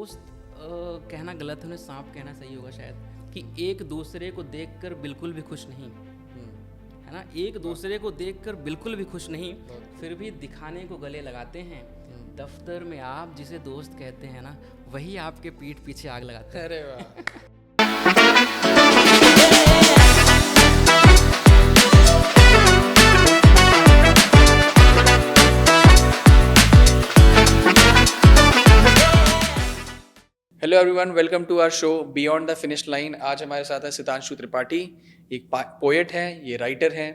दोस्त कहना गलत है, उन्हें सांप कहना सही होगा शायद, कि एक दूसरे को देखकर बिल्कुल भी खुश नहीं, है ना। एक दूसरे को देखकर बिल्कुल भी खुश नहीं, फिर भी दिखाने को गले लगाते हैं। दफ्तर में आप जिसे दोस्त कहते हैं ना, वही आपके पीठ पीछे आग लगाते हैं। अरे वाह। Hello everyone, welcome to our show beyond the finish line. आज हमारे साथ है सितांशु त्रिपाठी। एक पोएट हैं, ये राइटर हैं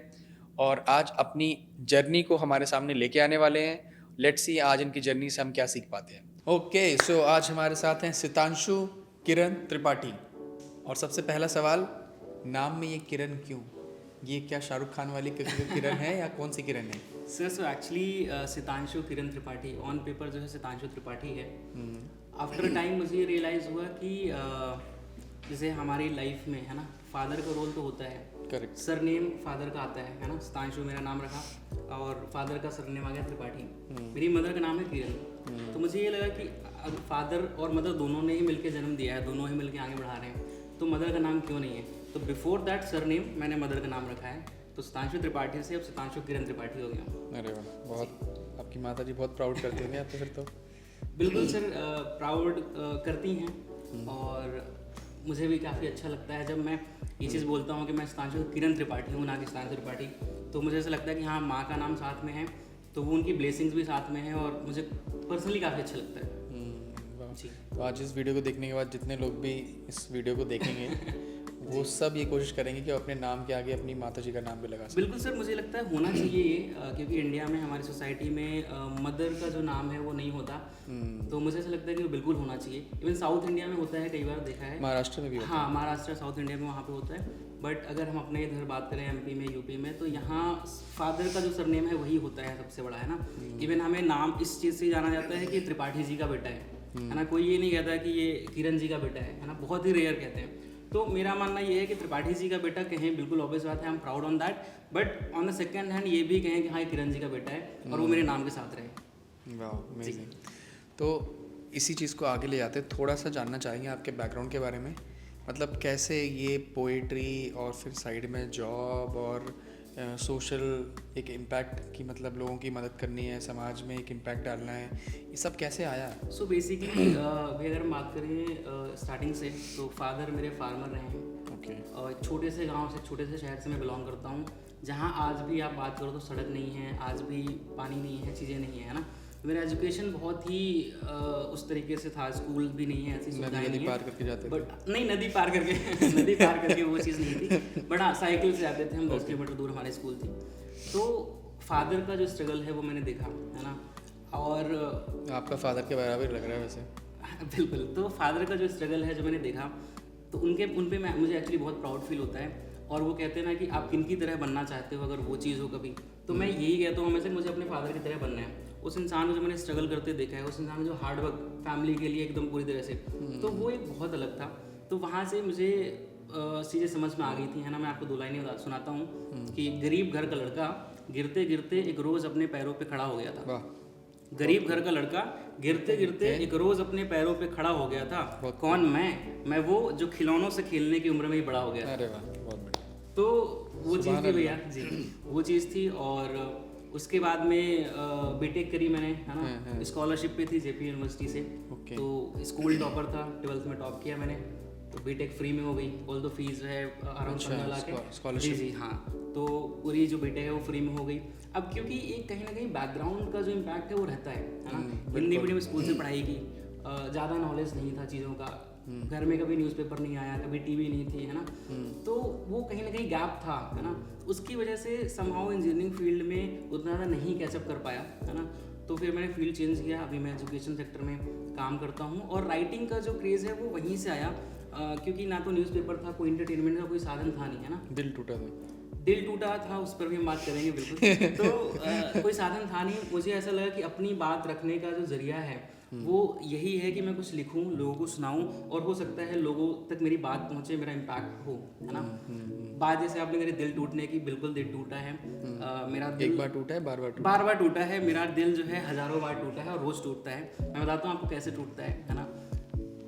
और आज अपनी जर्नी को हमारे सामने लेके आने वाले हैं। लेट्स सी आज इनकी जर्नी से हम क्या सीख पाते हैं। ओके, सो आज हमारे साथ हैं सितांशु किरण त्रिपाठी। और सबसे पहला सवाल, नाम में ये किरण क्यों? ये क्या शाहरुख खान वाली किरण है या कौन सी किरण है? So actually Sitanshu Kiran Tripathi on paper जो है सितांशु त्रिपाठी है। आफ्टर टाइम मुझे ये रियलाइज़ हुआ कि जैसे हमारी लाइफ में, है ना, फादर का रोल तो होता है। करेक्ट। सरनेम फादर का आता है ना। सितांशु मेरा नाम रखा और फादर का सरनेम आ गया त्रिपाठी। मेरी मदर का नाम है किरण। तो मुझे ये लगा कि अब फादर और मदर दोनों ने ही मिलकर जन्म दिया है, दोनों ही मिलकर आगे बढ़ा रहे हैं, तो मदर का नाम क्यों नहीं है। तो बिफोर दैट सरनेम मैंने मदर का नाम रखा है, तो सितांशु त्रिपाठी से अब सितांशु किरण त्रिपाठी हो गया। अरे वाह, बहुत आपकी माता जी बहुत प्राउड करती होंगी आपको फिर तो। बिल्कुल सर, प्राउड करती हैं और मुझे भी काफ़ी अच्छा लगता है जब मैं ये चीज़ बोलता हूँ कि मैं सितांशु किरण त्रिपाठी हूँ, ना कि सितांशु त्रिपाठी। तो मुझे ऐसा लगता है कि हाँ, माँ का नाम साथ में है तो वो उनकी ब्लेसिंग्स भी साथ में है और मुझे पर्सनली काफ़ी अच्छा लगता है जी। तो आज इस वीडियो को देखने के बाद जितने लोग भी इस वीडियो को देखेंगे वो सब ये कोशिश करेंगे कि अपने नाम के आगे अपनी माता जी का नाम भी लगा सकें। बिल्कुल सर, मुझे लगता है होना चाहिए ये, क्योंकि इंडिया में हमारी सोसाइटी में मदर का जो नाम है वो नहीं होता। तो मुझे ऐसा लगता है कि वो बिल्कुल होना चाहिए। इवन साउथ इंडिया में होता है, कई बार देखा है। महाराष्ट्र में भी होता हाँ, महाराष्ट्र साउथ इंडिया में वहाँ पे होता है। बट अगर हम अपने इधर बात करें एमपी में, यूपी में, तो यहाँ फादर का जो सरनेम है वही होता है सबसे बड़ा, है ना। इवन हमें नाम इस चीज़ से जाना जाता है कि त्रिपाठी जी का बेटा है ना। कोई ये नहीं कहता कि ये किरण जी का बेटा है ना, बहुत ही रेयर कहते हैं। तो मेरा मानना ये है कि त्रिपाठी जी का बेटा कहें, बिल्कुल ऑब्वियस बात है, I am proud on that. But on the second hand ये भी कहें कि हाँ, किरण जी का बेटा है और वो मेरे नाम के साथ रहे। वाह, अमेजिंग। तो इसी चीज़ को आगे ले जाते थोड़ा सा जानना चाहेंगे आपके बैकग्राउंड के बारे में। मतलब कैसे ये पोएट्री और फिर साइड में जॉब और सोशल एक इम्पैक्ट की, मतलब लोगों की मदद करनी है, समाज में एक इम्पैक्ट डालना है, ये सब कैसे आया? सो बेसिकली भाई अगर हम बात करें स्टार्टिंग से, तो फादर मेरे फार्मर रहे हैं। ओके। एक छोटे से गांव से, छोटे से शहर से मैं बिलोंग करता हूँ, जहाँ आज भी आप बात करो तो सड़क नहीं है, आज भी पानी नहीं है, चीज़ें नहीं है ना। मेरा एजुकेशन बहुत ही उस तरीके से था, स्कूल भी नहीं है, ऐसी सुविधाएं नहीं है। पार करके जाते बट नहीं, नदी पार करके नदी पार करके वो चीज़ नहीं थी। बट हाँ, साइकिल से जाते थे हम, 10 किलोमीटर दूर हमारी स्कूल थी। तो फादर का जो स्ट्रगल है वो मैंने देखा, है ना। और आपका फादर के बराबर लग रहा है वैसे। बिल्कुल। तो फादर का जो स्ट्रगल है जो मैंने देखा, तो उन पे मुझे एक्चुअली बहुत प्राउड फील होता है। और वो कहते हैं ना कि आप किन की तरह बनना चाहते हो, अगर वो चीज़ हो कभी, तो मैं यही कहता हूँ हमेशा, मुझे अपने फादर की तरह बनना है। उस इंसान को जो मैंने स्ट्रगल करते देखा है, उस इंसान ने जो हार्ड वर्क फैमिली के लिए एकदम पूरी तरह से, तो वो एक बहुत अलग था। तो वहाँ से मुझे चीज़ें समझ में आ गई थी, है ना। मैं आपको 2 लाइनें सुनाता हूँ कि गरीब घर का लड़का गिरते गिरते एक रोज़ अपने पैरों पे खड़ा हो गया था। गरीब घर का लड़का गिरते गिरते एक रोज़ अपने पैरों पे खड़ा हो गया था। कौन? मैं वो जो खिलौनों से खेलने की उम्र में ही बड़ा हो गया। अरे वाह, बहुत बढ़िया। तो वो चीज़ थी भैया जी, वो चीज़ थी। और उसके बाद में बीटेक करी मैंने, है ना। स्कॉलरशिप पे थी जेपी यूनिवर्सिटी से। तो स्कूल टॉपर था, 12th में टॉप किया मैंने, तो बीटेक फ्री में हो गई। ऑल दो फीस है अराउंड 15 लाख है जी जी। हाँ, तो पूरी जो बीटेक है वो फ्री में हो गई। अब क्योंकि एक कहीं ना कहीं बैकग्राउंड का जो इम्पैक्ट है वो रहता है ना। हिंदी मीडियम स्कूल से पढ़ाई की, ज़्यादा नॉलेज नहीं था चीज़ों का, घर में कभी न्यूज़पेपर नहीं आया, कभी टीवी नहीं थी, है ना। तो वो कहीं ना कहीं गैप था, है ना। उसकी वजह से समहाउ इंजीनियरिंग फील्ड में उतना ज़्यादा नहीं कैचअप कर पाया, है ना। तो फिर मैंने फील्ड चेंज किया, अभी मैं एजुकेशन सेक्टर में काम करता हूँ। और राइटिंग का जो क्रेज़ है वो वहीं से आया, क्योंकि ना तो न्यूज़पेपर था, कोई इंटरटेनमेंट का कोई साधन था नहीं, है ना। दिल टूटा था, उस पर भी हम बात करेंगे बिल्कुल। तो कोई साधन था नहीं। मुझे ऐसा लगा कि अपनी बात रखने का जो जरिया है वो यही है कि मैं कुछ लिखूं, लोगों को सुनाऊं, और हो सकता है लोगों तक मेरी बात पहुंचे, मेरा इम्पैक्ट हो, है ना। बात जैसे आपने मेरे दिल टूटने की, बिल्कुल दिल टूटा है मेरा दिल। एक बार टूटा है, बार बार टूटा है मेरा दिल, जो है हज़ारों बार टूटा है और रोज़ टूटता है। मैं बताता हूँ आपको कैसे टूटता है ना।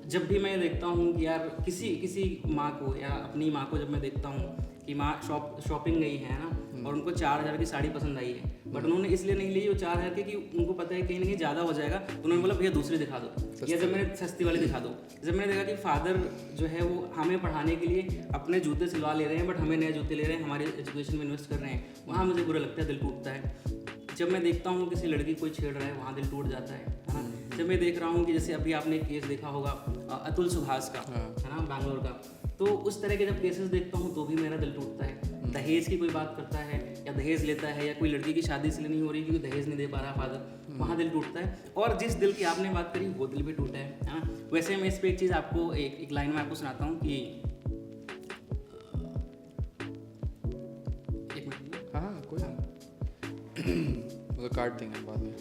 जब भी मैं देखता हूँ कि यार किसी माँ को या अपनी माँ को जब मैं देखता हूँ कि माँ शॉपिंग गई है ना, और उनको 4,000 की साड़ी पसंद आई है, बट उन्होंने इसलिए नहीं ली वो 4,000 की कि उनको पता है कहीं ना कहीं ज़्यादा हो जाएगा, तो उन्होंने बोला भैया दूसरी दिखा दो, या जब मैंने सस्ती वाली दिखा दो। जब मैंने देखा कि फादर जो है वो हमें पढ़ाने के लिए अपने जूते सिलवा ले रहे हैं, बट हमें नए जूते ले रहे हैं, हमारे एजुकेशन में इन्वेस्ट कर रहे हैं, वहाँ मुझे बुरा लगता है, दिल टूटता है। जब मैं देखता हूँ किसी लड़की कोई छेड़ रहा है, वहाँ दिल टूट जाता है ना। जब मैं देख रहा हूँ कि जैसे अभी आपने केस देखा होगा अतुल सुभाष का, है ना, बैंगलोर का, तो उस तरह के जब केसेस देखता हूँ तो भी मेरा दिल टूटता है। दहेज की कोई बात करता है या दहेज लेता है, या कोई लड़की की शादी इसलिए नहीं हो रही क्योंकि दहेज नहीं दे पा रहा फादर, वहाँ दिल टूटता है। और जिस दिल की आपने बात करी वो दिल भी टूटा है ना। वैसे मैं इस पर एक चीज़ आपको एक लाइन में आपको सुनाता हूँ कि एक मिनट, हाँ कोई काट देंगे बाद में।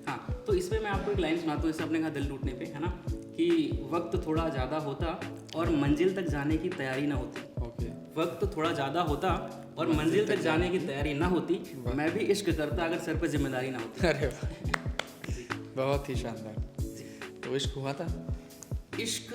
हाँ, तो इसमें मैं आपको एक लाइन सुनाता हूँ, जैसे आपने कहा दिल टूटने पे, है ना, कि वक्त थोड़ा ज़्यादा होता और मंजिल तक जाने की तैयारी ना होती। ओके। वक्त थोड़ा ज़्यादा होता और मंजिल तक जाने की तैयारी ना होती, मैं भी इश्क करता अगर सर पर जिम्मेदारी ना होती। अरे वाह, बहुत ही शानदार। तो इश्क हुआ था? इश्क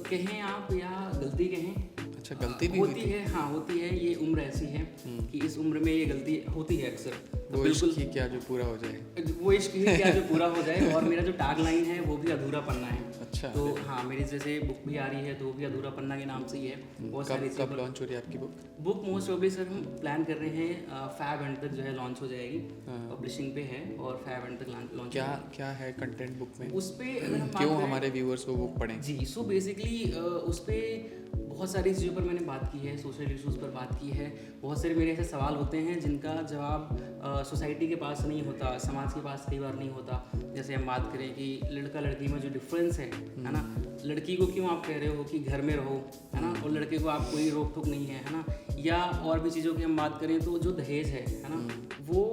कहें आप या गलती कहें, अच्छा गलती भी होती है। हाँ होती है, ये उम्र ऐसी है कि इस उम्र में ये गलती होती है अक्सर। तो बिल्कुल ही क्या जो पूरा हो जाए, वो इश्क ही क्या जो पूरा हो जाए। और मेरा जो टैग लाइन है वो भी अधूरा पन्ना है। अच्छा। तो हाँ, मेरी जैसे बुक भी आ रही है तो वो भी अधूरा पन्ना के नाम से ही है। बहुत सारी कब लॉन्च हो रही है आपकी बुक? मोस्ट ऑब्वियसली सर हम प्लान कर रहे हैं फैब एंड तक जो है लॉन्च हो जाएगी। पब्लिशिंग पे है और फैब एंड तक लॉन्च। क्या है कंटेंट बुक में? उस पे अगर हम क्यों हमारे व्यूअर्स को बुक पढ़ें? जी, सो बेसिकली उस पे बहुत सारी चीज़ों पर मैंने बात की है, सोशल इश्यूज़ पर बात की है। बहुत सारे मेरे ऐसे सवाल होते हैं जिनका जवाब सोसाइटी के पास नहीं होता, समाज के पास कई बार नहीं होता। जैसे हम बात करें कि लड़का लड़की में जो डिफरेंस है ना, लड़की को क्यों आप कह रहे हो कि घर में रहो, है ना, और लड़के को आप कोई रोक टोक नहीं है ना। या और भी चीज़ों की हम बात करें तो जो दहेज है ना, वो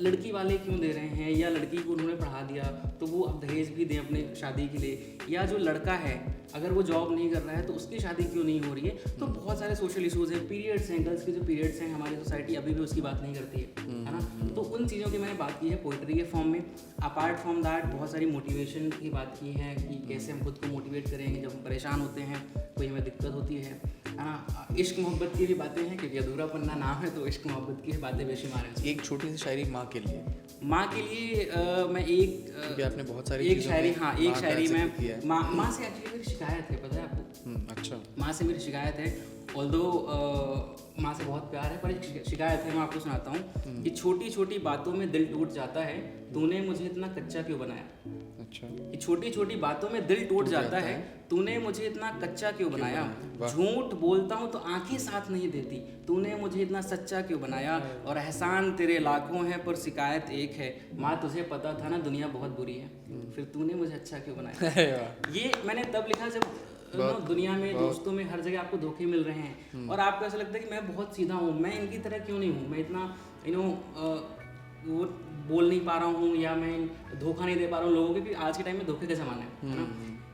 लड़की वाले क्यों दे रहे हैं, या लड़की को उन्होंने पढ़ा दिया तो वो अब दहेज भी दें अपने शादी के लिए, या जो लड़का है अगर वो जॉब नहीं कर रहा है तो उसकी शादी क्यों नहीं हो रही है। तो बहुत सारे सोशल इश्यूज़ हैं। पीरियड्स हैं, गर्ल्स के जो पीरियड्स हैं, हमारी सोसाइटी अभी भी उसकी बात नहीं करती है ना। तो उन चीज़ों की मैंने बात की है पोइट्री के फॉर्म में। अपार्ट फ्रॉम दैट बहुत सारी मोटिवेशन की बात की है कि कैसे हम खुद को मोटिवेट करेंगे जब हम परेशान होते हैं, कोई हमें दिक्कत होती है ना। इश्क मोहब्बत की भी बातें हैं क्योंकि अधूरा पन्ना नाम है, तो इश्क मोहब्बत की बातें बेशुमार हैं। एक छोटी सी शायरी माँ के लिए। माँ के लिए मैं क्योंकि आपने बहुत सारी एक शायरी, हाँ एक शायरी में माँ से एक्चुअली मेरी शिकायत है, पता है आपको? अच्छा। माँ से मेरी शिकायत है, ऑल्दो माँ से बहुत प्यार है, पर एक शिकायत है, मैं आपको सुनाता हूँ कि छोटी छोटी बातों में दिल टूट जाता है, तूने मुझे इतना कच्चा क्यों बनाया। अच्छा। कि छोटी छोटी बातों में दिल टूट जाता है, तूने मुझे इतना कच्चा क्यों बनाया। झूठ बोलता हूँ तो आंखें साथ नहीं देती, तूने मुझे इतना सच्चा क्यों बनाया। और एहसान तेरे लाखों हैं पर शिकायत एक है, माँ तुझे पता था ना दुनिया बहुत बुरी है, फिर तूने मुझे अच्छा क्यों बनाया। ये मैंने तब लिखा जब दुनिया में दोस्तों में हर जगह आपको धोखे मिल रहे हैं और आपको ऐसा लगता है कि मैं बहुत सीधा हूँ, मैं इनकी तरह क्यों नहीं हूँ, मैं इतना वो बोल नहीं पा रहा हूँ, या मैं धोखा नहीं दे पा रहा हूँ लोगों को, क्योंकि आज के टाइम में धोखे का ज़माना है ना।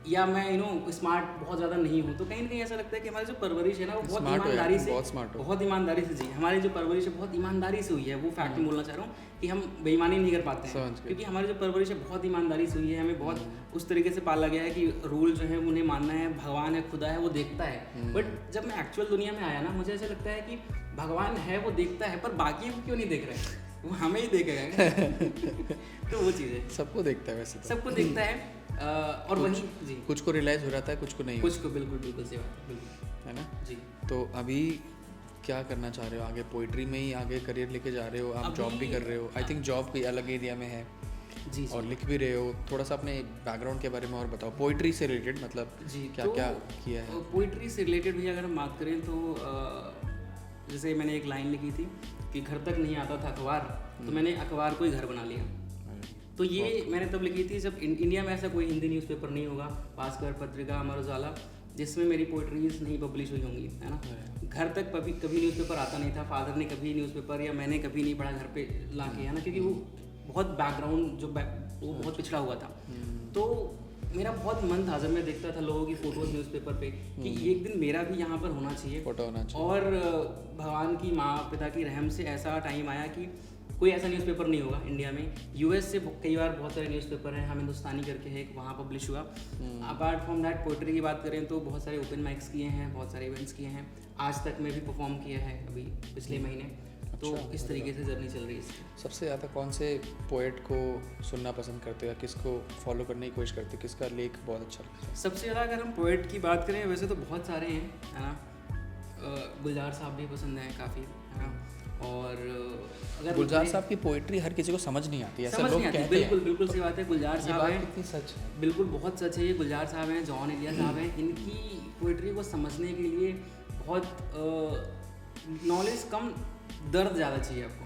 या मैं स्मार्ट बहुत ज़्यादा नहीं हूँ। तो कहीं ना कहीं ऐसा लगता है कि हमारी जो परवरिश है ना वो बहुत ईमानदारी से जी, हमारी जो परवरिश है बहुत ईमानदारी से हुई है। वो फैक्ट में बोलना चाह रहा हूँ कि हम बेईमानी नहीं कर पाते हैं, क्योंकि हमारी जो परवरिश है बहुत ईमानदारी से हुई है। हमें बहुत उस तरीके से पाला गया है कि रूल जो है उन्हें मानना है, भगवान है, खुदा है, वो देखता है। बट जब मैं एक्चुअल दुनिया में आया ना, मुझे ऐसा लगता है कि भगवान है, वो देखता है, पर बाकी क्यों नहीं देख रहे हैं, वो हमें ही देखेगा। तो वो चीज़ है, सबको देखता है, वैसे सबको देखता है। और वही जी, कुछ को रियलाइज हो जाता है, कुछ को नहीं, कुछ को बिल्कुल सही बात है, बिल्कुल, है ना जी। तो अभी क्या करना चाह रहे हो आगे? पोइट्री में ही आगे करियर लेके जा रहे हो? आप जॉब भी कर रहे हो, आई थिंक जॉब भी अलग एरिया में है जी, और लिख भी रहे हो। थोड़ा सा अपने बैकग्राउंड के बारे में और बताओ, पोइट्री से रिलेटेड, मतलब जी, क्या क्या किया है? पोइट्री से रिलेटेड भी अगर हम बात करें तो जैसे मैंने एक लाइन लिखी थी कि घर तक नहीं आता था अखबार, तो मैंने अखबार को ही घर बना लिया। तो ये मैंने तब लिखी थी जब इंडिया में ऐसा कोई हिंदी न्यूज़पेपर नहीं होगा, भास्कर, पत्रिका, अमर उजाला, जिसमें मेरी पोइट्रीज नहीं पब्लिश हुई होंगी, है ना। घर तक कभी न्यूज़पेपर आता नहीं था, फादर ने कभी न्यूज़पेपर या मैंने कभी नहीं पढ़ा घर पे लाके, है ना, क्योंकि वो बहुत बैकग्राउंड वो बहुत पिछड़ा हुआ था। तो मेरा बहुत मन था जब मैं देखता था लोगों की फ़ोटोज़ न्यूज़पेपर पे कि एक दिन मेरा भी यहाँ पर होना चाहिए, फोटो होना चाहिए। और भगवान की माँ पिता की रहम से ऐसा टाइम आया कि कोई ऐसा न्यूज़पेपर नहीं होगा इंडिया में। यूएस से कई बार बहुत सारे न्यूज़पेपर हैं, हम हिंदुस्तानी करके है, वहाँ पब्लिश हुआ। अपार्ट फ्रॉम दैट पोइट्री की बात करें तो बहुत सारे ओपन माइक्स किए हैं, बहुत सारे इवेंट्स किए हैं, आज तक में भी परफॉर्म किया है अभी पिछले महीने। तो इस तरीके से जर्नी चल रही है इसकी। सबसे ज़्यादा कौन से पोएट को सुनना पसंद करते हो या किसको फॉलो करने की कोशिश करते हो, किसका लेख बहुत अच्छा लगता है? सबसे ज़्यादा अगर हम पोएट की बात करें वैसे तो बहुत सारे हैं, है ना। गुलजार साहब भी पसंद हैं काफ़ी, है ना। और अगर गुलजार साहब की पोइट्री हर किसी को समझ नहीं आती, ऐसा लोग कहते हैं। बिल्कुल बिल्कुल सही बात है। गुलजार साहब हैं, कितनी सच है, बिल्कुल बहुत सच है ये। गुलजार साहब हैं, जॉन एलिया साहब हैं, इनकी पोइट्री को समझने के लिए बहुत नॉलेज कम, दर्द ज़्यादा चाहिए आपको,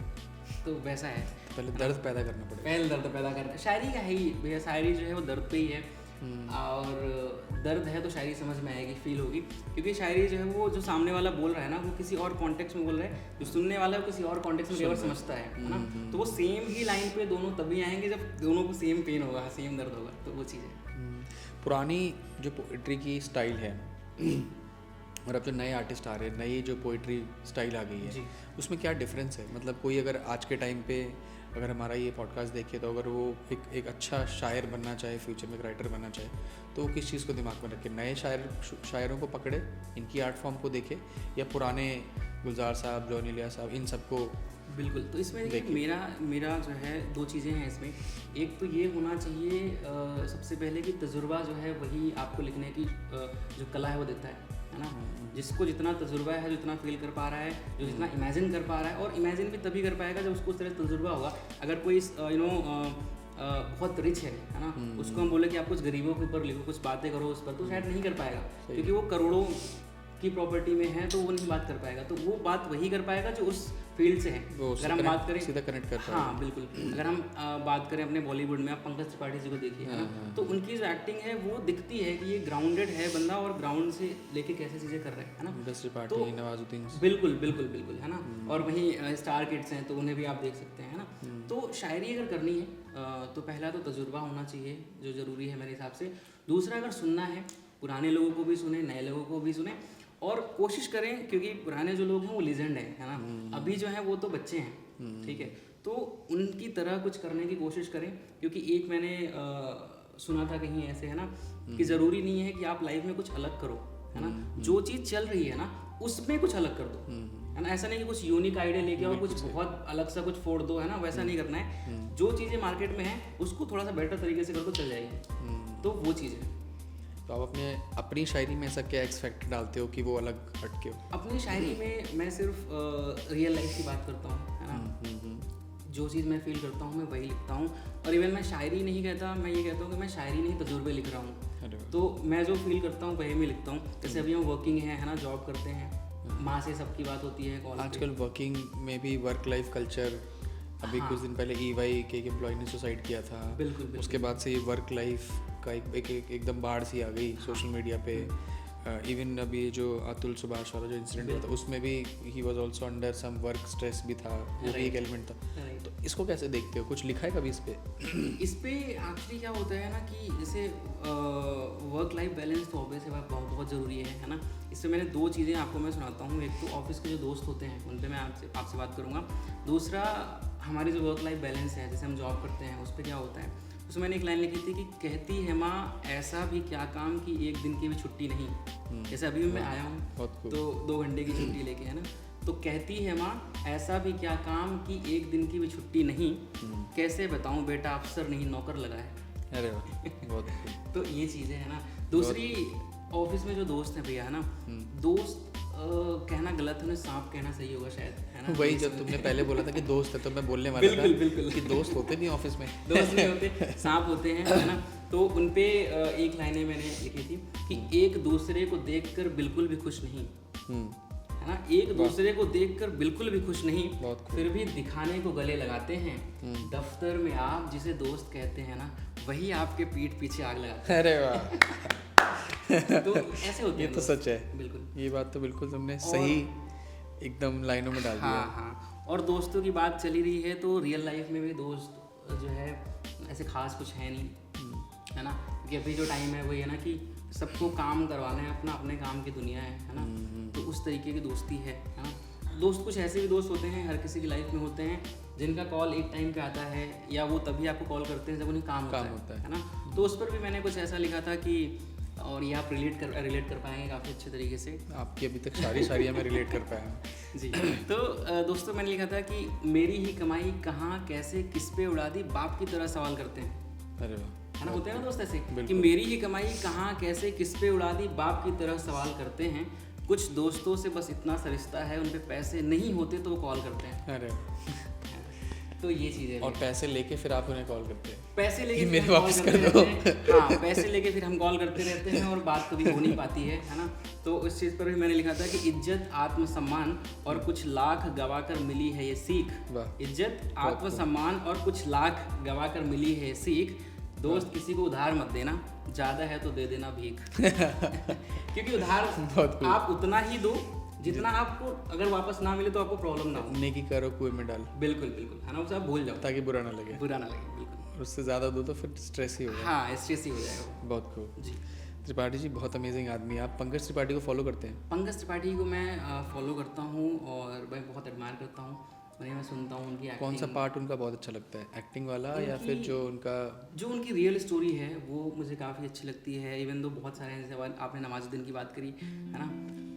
तो वैसा है। पहले दर्द पैदा करना पड़ेगा। पहले दर्द पैदा करना, शायरी का है ही भैया, शायरी जो है वो दर्द पे ही है। और दर्द है तो शायरी समझ में आएगी, फील होगी, क्योंकि शायरी जो है वो जो सामने वाला बोल रहा है ना, वो किसी और कॉन्टेक्स्ट में बोल रहा है, जो सुनने वाला है वो किसी और कॉन्टेक्स्ट में केवल समझता है ना। तो वो सेम ही लाइन पे दोनों तभी आएंगे जब दोनों को सेम पेन होगा, सेम दर्द होगा, तो वो चीज़ है। पुरानी जो पोइट्री की स्टाइल है और अब जो नए आर्टिस्ट आ रहे हैं, नई जो पोइट्री स्टाइल आ गई है, उसमें क्या डिफरेंस है? मतलब कोई अगर आज के टाइम पे अगर हमारा ये पॉडकास्ट देखे तो अगर वो एक अच्छा शायर बनना चाहे, फ्यूचर में एक राइटर बनना चाहे, तो वो किस चीज़ को दिमाग में रखे? नए शायरों को पकड़े, इनकी आर्ट फॉर्म को देखे, या पुराने गुलजार साहब, जॉन एलिया साहब, इन सबको? बिल्कुल। तो इसमें देखिए मेरा जो है दो चीज़ें हैं इसमें। एक तो ये होना चाहिए सबसे पहले कि तजुर्बा जो है वही आपको लिखने की जो कला है वो देता है ना। जिसको जितना तजुर्बा है, जो जितना फील कर पा रहा है, जो जितना इमेजिन कर पा रहा है, और इमेजिन भी तभी कर पाएगा जब उसको उस तरह तजुर्बा होगा। अगर कोई बहुत रिच है ना, उसको हम बोले कि आप कुछ गरीबों के ऊपर लिखो, कुछ बातें करो उस पर, तो शायद नहीं कर पाएगा, क्योंकि वो करोड़ों की प्रॉपर्टी में है, तो वो नहीं बात कर पाएगा। तो वो बात वही कर पाएगा जो उस फील्ड से है। अगर हम बात करें सीधा कनेक्ट कर पाएगा। हाँ बिल्कुल। अगर हम बात करें अपने बॉलीवुड में, आप पंकज त्रिपाठी जी को देखिए, है ना, तो उनकी जो एक्टिंग है वो दिखती है कि ये ग्राउंडेड है बंदा, और ग्राउंड से लेके कैसे चीज़ें कर रहे हैं, है ना। तो नवाजुद्दीन, बिल्कुल बिल्कुल बिल्कुल, है ना। और वहीं स्टार किड्स हैं, तो उन्हें भी आप देख सकते हैं, है ना। तो शायरी अगर करनी है तो पहला तो तजुर्बा होना चाहिए, जो ज़रूरी है मेरे हिसाब से। दूसरा, अगर सुनना है, पुराने लोगों को भी सुने, नए लोगों को भी सुने, और कोशिश करें, क्योंकि पुराने जो लोग हैं वो लीजेंड हैं, है ना। अभी जो है वो तो बच्चे हैं, ठीक है, तो उनकी तरह कुछ करने की कोशिश करें। क्योंकि एक मैंने सुना था कहीं ऐसे, है ना, कि ज़रूरी नहीं है कि आप लाइफ में कुछ अलग करो, है ना। जो चीज़ चल रही है ना उसमें कुछ अलग कर दो, है ना। ऐसा नहीं कि कुछ यूनिक आइडिया लेके आओ, कुछ बहुत अलग सा कुछ फोड़ दो, है ना, वैसा नहीं करना है। जो चीज़ें मार्केट में है उसको थोड़ा सा बेटर तरीके से कर दो, चल जाएगी। तो वो चीज़ है। तो आप अपनी शायरी में ऐसा क्या एक्स फैक्टर डालते हो कि वो अलग हटके हो? अपनी शायरी में मैं सिर्फ रियल लाइफ की बात करता हूँ, है ना। जो चीज़ मैं फील करता हूँ मैं वही लिखता हूँ। और इवन मैं शायरी नहीं कहता, मैं ये कहता हूँ कि मैं शायरी नहीं तजुर्बे लिख रहा हूँ। तो मैं जो फील करता हूँ वही मैं लिखता हूँ। जैसे अभी हम वर्किंग है ना, जॉब करते हैं, माँ से सबकी बात होती है। आजकल वर्किंग में भी वर्क लाइफ कल्चर, अभी कुछ दिन पहले EY के एक एम्प्लॉय ने सुसाइड किया था। बिल्कुल। उसके बाद से ये वर्क लाइफ का एकदम बाढ़ सी आ गई सोशल मीडिया पे। इवन अभी जो अतुल सुभाष वाला जो इंसिडेंट हुआ था, उसमें भी he was also under some work stress भी था, वो भी एक एलिमेंट था। तो इसको कैसे देखते हो? कुछ लिखा है कभी इस पे? इस पे एक्चुअली क्या होता है ना कि जैसे वर्क लाइफ बैलेंस तो ऑब्वियस है, बहुत ज़रूरी है ना। इसमें मैंने दो चीज़ें आपको मैं सुनाता हूँ। एक तो ऑफिस के जो दोस्त होते हैं उन पर मैं आपसे बात करूँगा। दूसरा, हमारी जो वर्क लाइफ बैलेंस है, जैसे हम जॉब करते हैं, उस पर क्या होता है। उसमें मैंने एक लाइन लिखी थी कि कहती है माँ ऐसा भी क्या काम कि एक दिन की भी छुट्टी नहीं। जैसे अभी मैं आया हूँ तो 2 घंटे की छुट्टी लेके, है ना, तो कहती है माँ ऐसा भी क्या काम कि एक दिन की भी छुट्टी नहीं, कैसे बताऊँ बेटा अफसर नहीं नौकर लगा है। अरे वाह, बहुत तो ये चीज़ें है ना। दूसरी, ऑफिस में जो दोस्त हैं भैया, है ना, दोस्त कहना गलत है, उन्हें सांप कहना सही होगा शायद, है ना। वही जब तुमने पहले बोला था कि दोस्त है, तो मैं बोलने वाला था बिल्कुल कि दोस्त होते नहीं ऑफिस में, दोस्त नहीं होते, सांप होते हैं, है ना। तो उन पे एक लाइनें मैंने लिखी थी कि एक दूसरे को देखकर बिल्कुल भी खुश नहीं, है ना, एक दूसरे को देखकर बिल्कुल भी खुश नहीं, फिर भी दिखाने को गले लगाते हैं। दफ्तर में आप जिसे दोस्त कहते हैं ना, वही आपके पीठ पीछे आग लगाते हैं। अरे वाह, तो ऐसे होते हैं। ये तो सच है, बिल्कुल, ये बात तो बिल्कुल तुमने सही एकदम लाइनों में डाल दिया। हाँ। और दोस्तों की बात चली रही है, तो रियल लाइफ में भी दोस्त जो है ऐसे खास कुछ है नहीं, है ना। क्योंकि अभी जो टाइम है वो ये ना कि सबको काम करवाना है, अपने काम की दुनिया है ना। तो उस तरीके की दोस्ती है ना। दोस्त कुछ ऐसे भी दोस्त होते हैं, हर किसी की लाइफ में होते हैं, जिनका कॉल एक टाइम पे आता है या वो तभी आपको कॉल करते हैं जब उन्हें काम होता है ना। तो उस पर भी मैंने कुछ ऐसा लिखा था कि, और ये आप रिलेट कर पाएंगे काफ़ी अच्छे तरीके से। आपकी अभी तक सारी शायरियाँ मैं रिलेट कर पाया हूँ जी। तो दोस्तों मैंने लिखा था कि मेरी ही कमाई कहाँ कैसे किस पे उड़ा दी, बाप की तरह सवाल करते हैं। अरे वाह, है ना, होते हैं ना दोस्त ऐसे कि मेरी ही कमाई कहाँ कैसे किस पे उड़ा दी, बाप की तरह सवाल करते हैं। कुछ दोस्तों से बस इतना सा रिश्ता है, उन पे पैसे नहीं होते तो वो कॉल करते हैं। अरे तो ये चीज़ है। और पैसे लेके फिर आप उन्हें कॉल करते हैं, पैसे लेके मेरे वापस कर दो। हाँ, पैसे लेके फिर हम कॉल करते रहते हैं और बात कभी हो नहीं पाती है ना। तो उस चीज़ पर भी मैंने लिखा था कि इज्जत आत्मसम्मान और कुछ लाख गवा कर मिली है ये सीख। इज्जत आत्मसम्मान और कुछ लाख गवा कर मिली है ये सीख। दोस्त किसी को उधार मत देना, ज़्यादा है तो दे देना भीख। क्योंकि उधार आप उतना ही दो जितना आपको अगर वापस ना मिले तो आपको प्रॉब्लम ना हो। नेकी करो कुएं में डाल। बिल्कुल बिल्कुल, है ना, उसे आप भूल जाओ ताकि बुरा ना लगे। बिल्कुल। और उससे ज़्यादा दो तो फिर स्ट्रेस ही होगा। हाँ, स्ट्रेस ही हो जाएगा। बहुत खूब जी। त्रिपाठी जी बहुत अमेजिंग आदमी है। आप पंकज त्रिपाठी को फॉलो करते हैं? पंकज त्रिपाठी को मैं फॉलो करता हूँ और मैं बहुत एडमायर करता हूँ, मैं सुनता हूँ उनकी एक्टिंग। कौन सा पार्ट उनका बहुत अच्छा लगता है, एक्टिंग वाला या फिर जो उनकी रियल स्टोरी है वो मुझे काफ़ी अच्छी लगती है। इवन दो बहुत सारे हैं, जैसे आपने नवाजुद्दीन की बात करी है ना,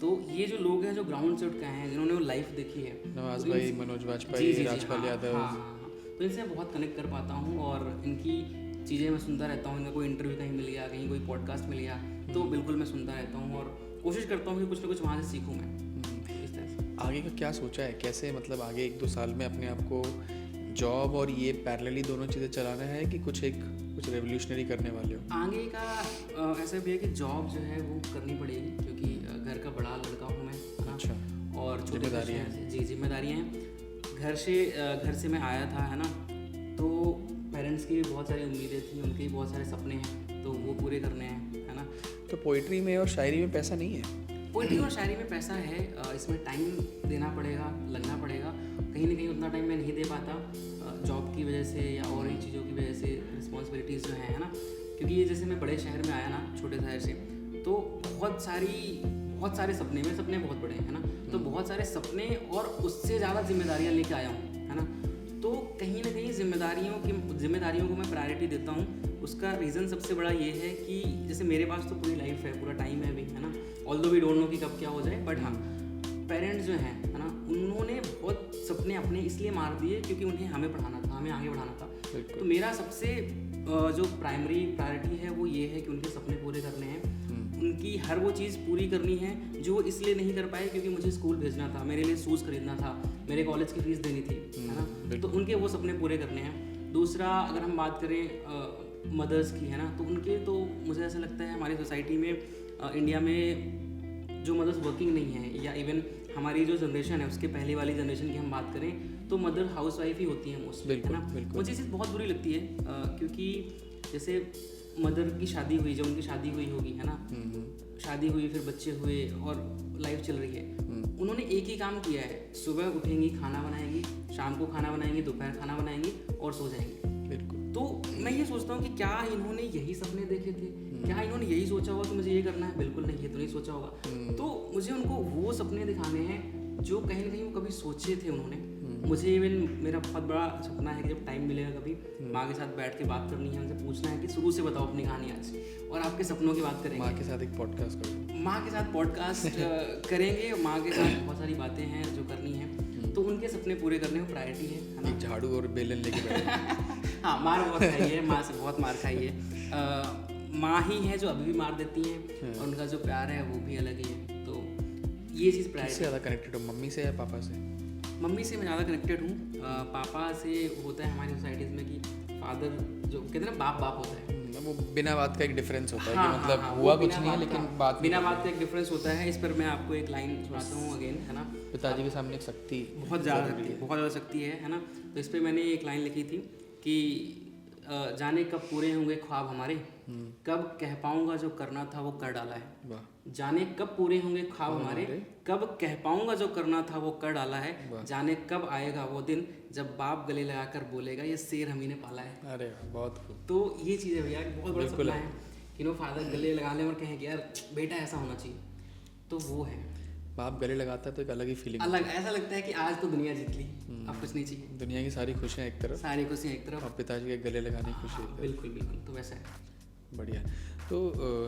तो ये जो लोग हैं जो ग्राउंड से उठ के आए हैं, जिन्होंने वो लाइफ देखी है, नवाज भाई, मनोज वाजपेयी, राजपाल यादव, तो इनसे बहुत कनेक्ट कर पाता हूँ और इनकी चीज़ें मैं सुनता रहता हूँ। इनका कोई इंटरव्यू कहीं मिल गया, कहीं कोई पॉडकास्ट मिल गया, तो बिल्कुल मैं सुनता रहता हूँ और कोशिश करता हूँ कि कुछ ना कुछ वहाँ से सीखूँ मैं। इस तरह से आगे का क्या सोचा है, कैसे मतलब आगे 1-2 साल में अपने आप को जॉब और ये पैरेलली दोनों चीज़ें चलाना है कि कुछ रेवोल्यूशनरी करने वाले हो? आगे का ऐसा भी है कि जॉब जो है वो करनी पड़ेगी, क्योंकि घर का बड़ा लड़का हूँ मैं, है ना। अच्छा। और जिम्मेदारियाँ हैं। जी, जिम्मेदारियाँ हैं। घर से मैं आया था, है ना, तो पेरेंट्स की भी बहुत सारी उम्मीदें थी, उनके भी बहुत सारे सपने हैं, तो वो पूरे करने हैं, है ना। तो पोइट्री में और शायरी में पैसा नहीं है? पोइट्री और शायरी में पैसा है, इसमें टाइम देना पड़ेगा, लगना पड़ेगा। कहीं ना कहीं उतना टाइम मैं नहीं दे पाता जॉब की वजह से या और इन चीज़ों की वजह से, रिस्पॉन्सिबिलिटीज़ जो है ना। क्योंकि ये जैसे मैं बड़े शहर में आया ना, छोटे शहर से, तो बहुत सारे सपने, मेरे सपने बहुत बड़े हैं, है ना, तो बहुत सारे सपने और उससे ज़्यादा जिम्मेदारियाँ लेके आया हूँ, है ना। तो कहीं ना कहीं जिम्मेदारियों को मैं प्रायोरिटी देता हूँ। उसका रीज़न सबसे बड़ा ये है कि जैसे मेरे पास तो पूरी लाइफ है, पूरा टाइम है अभी, है ना, ऑल्दो वी डोंट नो कि कब क्या हो जाए, बट हाँ, पेरेंट्स जो हैं, है ना, उन्होंने बहुत सपने अपने इसलिए मार दिए क्योंकि उन्हें हमें पढ़ाना था, हमें आगे बढ़ाना था। तो मेरा सबसे जो प्राइमरी प्रायोरिटी है वो ये है कि उनके सपने पूरे करने हैं, उनकी हर वो चीज़ पूरी करनी है जो वो इसलिए नहीं कर पाए क्योंकि मुझे स्कूल भेजना था, मेरे लिए शूज़ खरीदना था, मेरे कॉलेज की फ़ीस देनी थी, है ना। तो उनके वो सपने पूरे करने हैं। दूसरा, अगर हम बात करें मदर्स की, है ना, तो उनके तो मुझे ऐसा लगता है हमारी सोसाइटी में, इंडिया में जो मदर्स वर्किंग नहीं है, या इवन हमारी जो जनरेशन है उसके पहले वाली जनरेशन की हम बात करें, तो मदर हाउस वाइफ ही होती हैं मोस्टली, है ना। मुझे चीज़ बहुत बुरी लगती है क्योंकि जैसे मदर की शादी हुई, जब उनकी शादी हुई होगी, है ना, शादी हुई, फिर बच्चे हुए और लाइफ चल रही है, उन्होंने एक ही काम किया है, सुबह उठेंगी, खाना बनाएंगी, शाम को खाना बनाएंगी, दोपहर खाना बनाएंगी और सो जाएंगी। तो मैं ये सोचता हूँ कि क्या इन्होंने यही सपने देखे थे, क्या इन्होंने यही सोचा होगा कि मुझे ये करना है? बिल्कुल नहीं, ये तो नहीं सोचा होगा। तो मुझे उनको वो सपने दिखाने हैं जो कहीं ना कहीं वो कभी सोचे थे उन्होंने। मुझे इवन मेरा बहुत बड़ा सपना है कि जब टाइम मिलेगा कभी माँ के साथ बैठ के बात करनी है, उनसे पूछना है कि शुरू से बताओ अपनी कहानी आज, और आपके सपनों की बात करेंगे। माँ के साथ एक पॉडकास्ट करेंगे, माँ के साथ पॉडकास्ट करेंगे, माँ के साथ बहुत सारी बातें हैं जो करनी है, तो उनके सपने पूरे करने में प्रायोरिटी है ना। एक झाड़ू और बेलन लेके बैठे। हाँ, मार बहुत खाई है, माँ से बहुत मार खाई है। माँ ही है जो अभी भी मार देती हैं, और उनका जो प्यार है वो भी अलग ही है। तो ये चीज़ प्रायोरिटी। किससे ज़्यादा कनेक्टेड हो, मम्मी से या पापा से? मम्मी से मैं ज़्यादा कनेक्टेड हूँ। पापा से होता है हमारी सोसाइटीज़ में कि फादर जो कहते हैं ना, बाप होता है, वो बिना बात का एक डिफरेंस होता है। हाँ, कि मतलब हाँ, हुआ कुछ नहीं है, लेकिन बिना बात का एक डिफरेंस होता है। इस पर मैं आपको एक लाइन सुनाता हूँ अगेन, है ना। पिताजी के सामने एक शक्ति बहुत ज़्यादा शक्ति है ना। तो इस पर मैंने एक लाइन लिखी थी कि जाने कब पूरे होंगे ख्वाब हमारे, कब कह पाऊंगा जो करना था वो कर डाला है। जाने कब पूरे होंगे ख्वाब हमारे, कब कह पाऊंगा जो करना था वो कर डाला है। जाने कब आएगा वो दिन जब बाप गले लगाकर बोलेगा ये शेर हम ही ने पाला है। अरे बहुत खूब। तो ये चीज़ है भैया, बहुत बड़ा सपना है कि नो फादर गले लगा लें और कहें कि यार बेटा ऐसा होना चाहिए, तो वो है। बाप गले लगाता है तो एक अलग ही फीलिंग, अलग ऐसा लगता है कि आज तो दुनिया जीत ली, अब कुछ नहीं चाहिए। दुनिया की सारी खुशियाँ एक तरफ, सारी खुशियाँ एक तरफ, और पिताजी के गले लगाने की खुशी। बिल्कुल बिल्कुल, तो वैसा है। बढ़िया। तो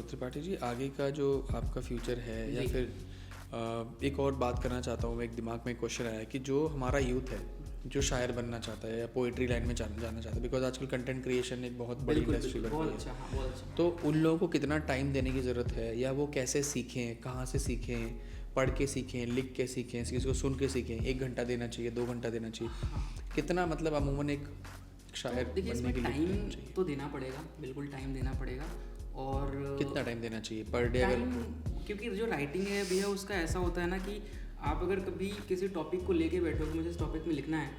त्रिपाठी जी, आगे का जो आपका फ्यूचर है, या फिर एक और बात करना चाहता हूँ मैं, एक दिमाग में क्वेश्चन आया कि जो हमारा यूथ है जो शायर बनना चाहता है या पोइट्री लाइन में जाना चाहता है, बिकॉज आजकल कंटेंट क्रिएशन एक बहुत बड़ी इंडस्ट्री बन गई है, बहुत अच्छा। तो उन लोगों को कितना टाइम देने की ज़रूरत है, या वो कैसे सीखें, कहाँ से सीखें, पढ़ के सीखें, लिख के सीखें, किसी को सुन के सीखें, 1 घंटा देना चाहिए, 2 घंटा देना चाहिए, कितना मतलब अमूमन एक शायर बनने के लिए टाइम तो देना पड़ेगा, बिल्कुल टाइम देना पड़ेगा। और कितना टाइम देना चाहिए पर डे? अगर क्योंकि जो राइटिंग है भैया, उसका ऐसा होता है ना कि आप अगर कभी किसी टॉपिक को लेके बैठो कि मुझे इस टॉपिक में लिखना है,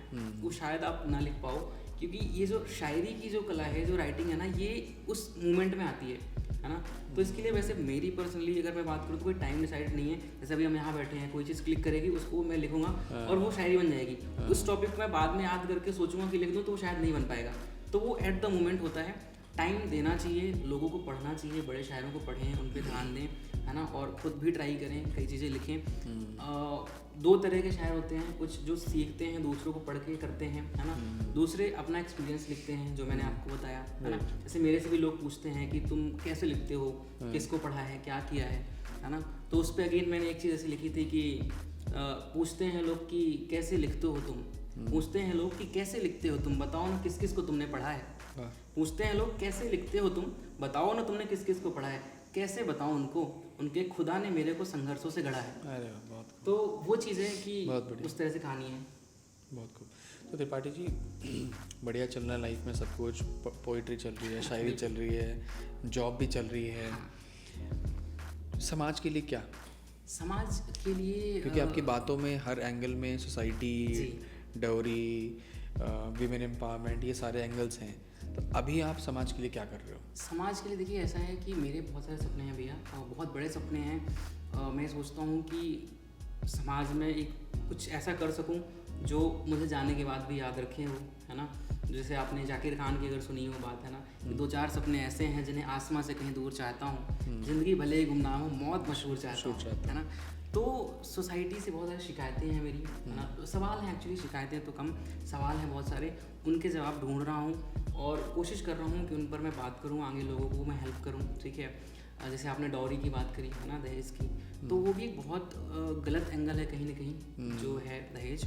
वो शायद आप ना लिख पाओ, क्योंकि ये जो शायरी की जो कला है, जो राइटिंग है ना, ये उस मोमेंट में आती है ना। तो इसके लिए वैसे मेरी पर्सनली अगर मैं बात करूँ तो कोई टाइम डिसाइड नहीं है। जैसे अभी हम यहाँ बैठे हैं, कोई चीज़ क्लिक करेगी, उसको मैं लिखूंगा और वो शायरी बन जाएगी। उस टॉपिक को मैं बाद में याद करके सोचूंगा कि लिख दूँ, तो वो शायद नहीं बन पाएगा। तो वो एट द मोमेंट होता है। टाइम देना चाहिए, लोगों को पढ़ना चाहिए, बड़े शायरों को पढ़ें, उन पर ध्यान दें, है ना, और ख़ुद भी ट्राई करें, कई चीज़ें लिखें। 2 तरह के शायर होते हैं, कुछ जो सीखते हैं दूसरों को पढ़ के करते हैं, है ना, दूसरे अपना एक्सपीरियंस लिखते हैं, जो मैंने आपको बताया, है ना। जैसे मेरे से भी लोग पूछते हैं कि तुम कैसे लिखते हो, किसको पढ़ा है, क्या किया है ना। तो उस पर अगेन मैंने एक चीज़ ऐसी लिखी थी कि पूछते हैं लोग कि कैसे लिखते हो तुम, पूछते हैं लोग कि कैसे लिखते हो तुम, बताओ ना किस किस को तुमने पढ़ा है। पूछते हैं लोग कैसे लिखते हो तुम, बताओ ना तुमने किस किस को पढ़ा है। कैसे बताऊं उनको, उनके खुदा ने मेरे को संघर्षों से गढ़ा है। अरे बहुत। तो वो चीज़ें कि उस तरह से कहानी है। बहुत खूब। तो त्रिपाठी जी, बढ़िया चल रहा है लाइफ में सब कुछ, पोइट्री चल रही है, शायरी चल रही है, जॉब भी चल रही है, समाज के लिए क्या? समाज के लिए, क्योंकि आपकी बातों में हर एंगल में सोसाइटी, डाउरी, विमेन एम्पावरमेंट, ये सारे एंगल्स हैं। तो अभी आप समाज के लिए क्या कर रहे हो? समाज के लिए देखिए, ऐसा है कि मेरे बहुत सारे सपने हैं भैया, बहुत बड़े सपने हैं। मैं सोचता हूँ कि समाज में एक कुछ ऐसा कर सकूँ जो मुझे जाने के बाद भी याद रखें वो, है ना। जैसे आपने जाकिर खान की अगर सुनी हो बात, है ना, कि 2-4 सपने ऐसे हैं जिन्हें आसमां से कहीं दूर चाहता हूँ, ज़िंदगी भले ही गुमनाम हो, मौत मशहूर चाहता हूँ, है ना। तो सोसाइटी से बहुत सारी शिकायतें हैं मेरी, है ना। सवाल हैं एक्चुअली, शिकायतें तो कम, सवाल हैं बहुत सारे, उनके जवाब ढूंढ रहा हूँ और कोशिश कर रहा हूँ कि उन पर मैं बात करूँ, आगे लोगों को मैं हेल्प करूँ, ठीक है। जैसे आपने डॉरी की बात करी, है ना, दहेज की, तो वो भी एक बहुत गलत एंगल है कहीं ना कहीं, जो है दहेज।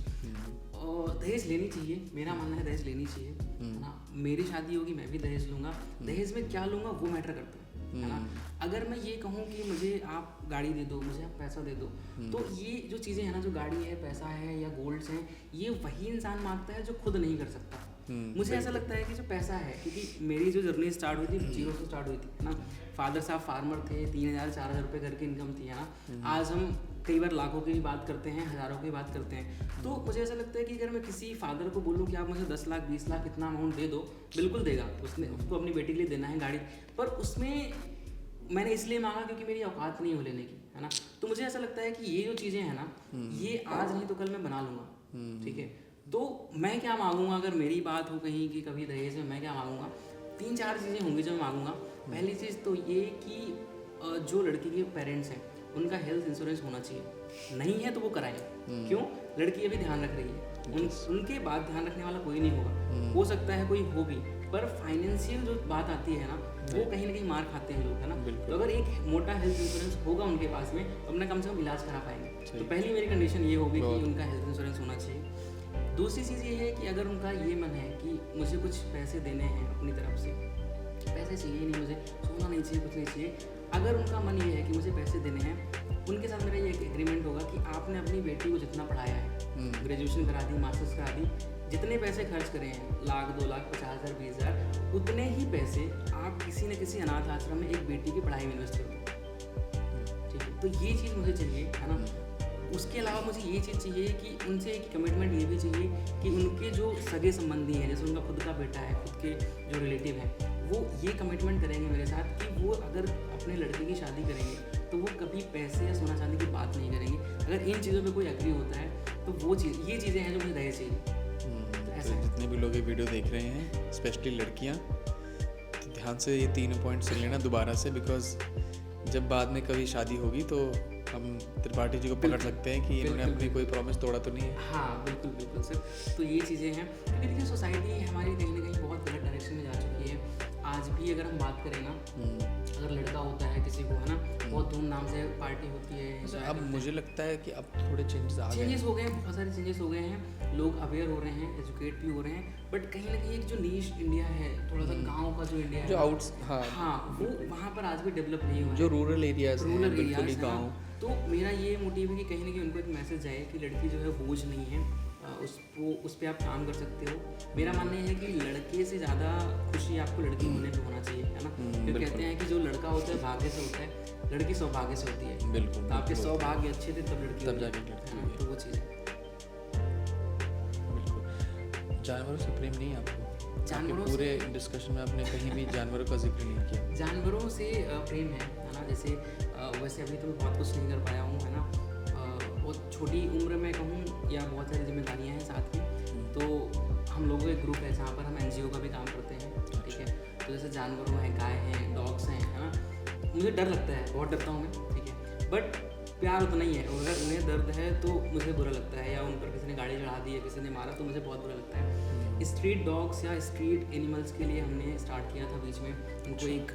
और दहेज लेनी चाहिए, मेरा मानना है दहेज लेनी चाहिए, है ना। मेरी शादी होगी, मैं भी दहेज लूँगा। दहेज में क्या लूँगा वो मैटर करता है ना। अगर मैं ये कहूँ कि मुझे आप गाड़ी दे दो, मुझे आप पैसा दे दो, तो ये जो चीज़ें हैं ना, जो गाड़ी है, पैसा है या गोल्ड्स हैं, ये वही इंसान मांगता है जो खुद नहीं कर सकता। मुझे ऐसा लगता है कि जो पैसा है, क्योंकि मेरी जो जर्नी स्टार्ट हुई थी 0 से स्टार्ट हुई थी, है ना। फादर साहब फार्मर थे, 3,000-4,000 रुपये घर की इनकम थी, है ना। आज हम कई बार लाखों की भी बात करते हैं, हज़ारों की बात करते हैं। तो मुझे ऐसा लगता है कि अगर मैं किसी फादर को बोलूँ कि आप मुझे 10 लाख 20 लाख इतना अमाउंट दे दो, बिल्कुल देगा, उसको अपनी बेटी के लिए देना है गाड़ी, पर उसमें मैंने इसलिए मांगा क्योंकि मेरी औकात नहीं हो लेने की, है ना। तो मुझे ऐसा लगता है कि ये जो चीज़ें हैं ना, ये आज नहीं तो कल मैं बना लूँगा, ठीक है। तो मैं क्या मांगूंगा, अगर मेरी बात हो कहीं कि कभी दहेज में, मैं क्या मांगूंगा, 3-4 चीज़ें होंगी जो मैं मांगूंगा। पहली चीज़ तो ये कि जो लड़की के पेरेंट्स हैं उनका हेल्थ इंश्योरेंस होना चाहिए, नहीं है तो वो कराएं। क्यों? लड़की अभी ध्यान रख रही है, उनके बाद ध्यान रखने वाला कोई नहीं होगा, हो सकता है कोई हो भी, पर फाइनेंशियल जो बात आती है ना, वो कहीं ना कहीं मार खाते हैं लोग, है ना। तो अगर एक मोटा हेल्थ इंश्योरेंस होगा उनके पास में, तो अपना कम से कम इलाज करा पाएंगे। तो पहली मेरी कंडीशन ये होगी कि उनका हेल्थ इंश्योरेंस होना चाहिए। दूसरी चीज़ ये है कि अगर उनका ये मन है कि मुझे कुछ पैसे देने हैं अपनी तरफ से, पैसे चाहिए नहीं मुझे, सोना नहीं चाहिए, कुछ नहीं चाहिए, अगर उनका मन ये है कि मुझे पैसे देने हैं, उनके साथ मेरा ये एग्रीमेंट होगा कि आपने अपनी बेटी को जितना पढ़ाया है, ग्रेजुएशन करा दी, मास्टर्स करा दी, जितने पैसे खर्च करे हैं, 1 लाख 2 लाख 50,000 20,000, उतने ही पैसे आप किसी न किसी अनाथ आश्रम में एक बेटी की पढ़ाई में इन्वेस्ट करो, ठीक है। तो ये चीज़ मुझे चाहिए, है ना। उसके अलावा मुझे ये चीज़ चाहिए कि उनसे एक कमिटमेंट ये भी चाहिए कि उनके जो सगे संबंधी हैं, जैसे उनका खुद का बेटा है, खुद के जो रिलेटिव हैं, वो ये कमिटमेंट करेंगे मेरे साथ कि वो अगर अपने लड़के की शादी करेंगे तो वो कभी पैसे या सोना चांदी की बात नहीं करेंगे। अगर इन चीज़ों पे कोई एग्री होता है तो वो चीज़, ये चीज़ें हैं जो मुझे दहेज चाहिए। तो जितने भी लोग ये वीडियो देख रहे हैं, स्पेशली लड़कियाँ, तो ध्यान से ये 3 पॉइंट सुन लेना दोबारा से, बिकॉज जब बाद में कभी शादी होगी तो हम त्रिपाठी जी को पकड़ सकते हैं कि इन्होंने अपनी कोई प्रॉमिस तोड़ा तो नहीं है। हाँ बिल्कुल बिल्कुल सर। तो ये चीज़ें हैं क्योंकि देखिए सोसाइटी हमारी कहीं ना कहीं बहुत गलत डायरेक्शन में जा चुकी है। आज भी अगर हम बात करें ना, अगर लड़का होता है किसी को, है ना, बहुत धूमधाम से पार्टी होती है। अब मुझे लगता है कि अब थोड़े चेंजेस आ गए, चेंजेस हो गए हैं, बहुत सारे चेंजेस हो गए हैं, लोग अवेयर हो रहे हैं, एजुकेट भी हो रहे हैं, बट कहीं ना कहीं एक जो नीश इंडिया है, थोड़ा सा गांव का जो इंडिया जो है, आउट्स, हाँ वो वहाँ पर आज भी डेवलप नहीं हुआ है। जो रूरल एरियाज हैं, बिल्कुल ही गाँव। तो मेरा ये मोटिव है कि कहीं ना कहीं उनको एक मैसेज जाए कि लड़की जो है बोझ नहीं है, उस पर आप काम कर सकते हो। मेरा मानना ये है कि लड़के से ज़्यादा खुशी आपको लड़की होने पे होना चाहिए, है ना। क्योंकि कहते हैं कि जो लड़का होता है भाग्य से होता है, लड़की सौभाग्य से होती है। बिल्कुल। तो आपके सौभाग्य अच्छे थे तब लड़की, तब जाके लड़की है ना। तो वो चीज़ है। बिल्कुल। जानवरों से प्रेम नहीं है आपको? जानवरों पूरे डिस्कशन में आपने कहीं भी जानवरों का जिक्र नहीं किया। जानवरों से प्रेम है ना। जैसे वैसे अभी तो मैं बहुत कुछ नहीं कर पाया हूँ, है ना। बहुत छोटी उम्र में कहूँ या बहुत सारी जिम्मेदारियाँ हैं साथ में, तो हम लोगों का एक ग्रुप है जहाँ पर हम NGO का भी काम करते हैं, ठीक है। तो जैसे जानवरों हैं, गाय हैं, डॉग्स हैं, है ना। मुझे डर लगता है, बहुत डरता हूँ मैं, ठीक है, बट प्यार उतना ही है। अगर उन्हें दर्द है तो मुझे बुरा लगता है, या उन पर किसी ने गाड़ी चढ़ा दी या किसी ने मारा तो मुझे बहुत बुरा लगता है। स्ट्रीट डॉग्स या स्ट्रीट एनिमल्स के लिए हमने स्टार्ट किया था बीच में, उनको एक